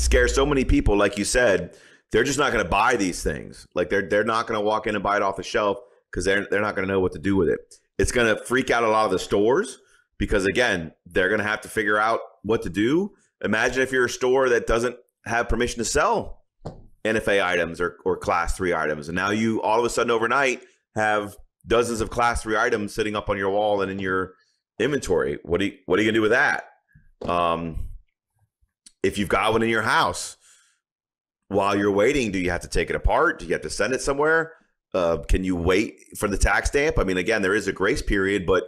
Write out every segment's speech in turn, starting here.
scare so many people. Like you said, they're just not going to buy these things. Like they're not going to walk in and buy it off the shelf because they're not going to know what to do with it. It's going to freak out a lot of the stores because, again, they're going to have to figure out what to do. Imagine if you're a store that doesn't have permission to sell NFA items or Class 3 items, and now you all of a sudden overnight have dozens of Class 3 items sitting up on your wall and in your inventory. What are you going to do with that? If you've got one in your house, while you're waiting, do you have to take it apart? Do you have to send it somewhere? Can you wait for the tax stamp? I mean, again, there is a grace period, but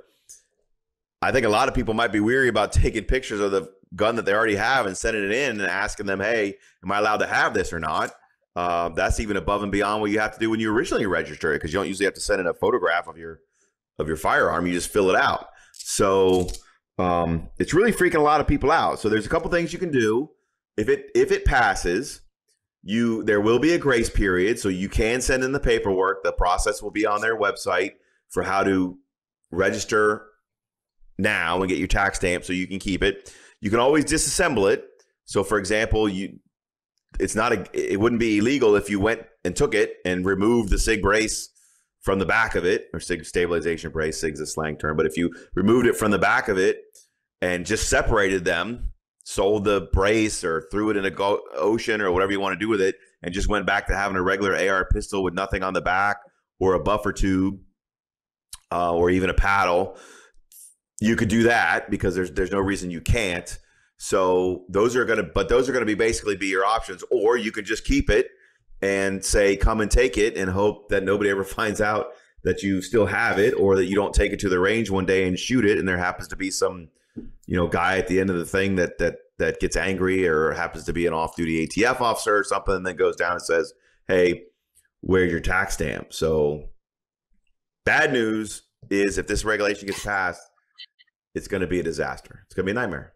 I think a lot of people might be weary about taking pictures of the gun that they already have and sending it in and asking them, hey, am I allowed to have this or not? That's even above and beyond what you have to do when you originally register it, because you don't usually have to send in a photograph of your firearm. You just fill it out. So it's really freaking a lot of people out. So there's a couple things you can do. If it passes, there will be a grace period, so you can send in the paperwork. The process will be on their website for how to register now and get your tax stamp so you can keep it. You can always disassemble it. So, for example, it wouldn't be illegal if you went and took it and removed the SIG brace from the back of it, or SIG stabilization brace. SIG's a slang term, but if you removed it from the back of it and just separated them, sold the brace or threw it in a ocean or whatever you want to do with it, and just went back to having a regular AR pistol with nothing on the back or a buffer tube or even a paddle, you could do that because there's no reason you can't. So those are going to basically be your options. Or you could just keep it and say, come and take it, and hope that nobody ever finds out that you still have it, or that you don't take it to the range one day and shoot it and there happens to be some guy at the end of the thing that gets angry, or happens to be an off-duty ATF officer or something, and then goes down and says, hey, where's your tax stamp? So bad news is, if this regulation gets passed, it's going to be a disaster. It's going to be a nightmare.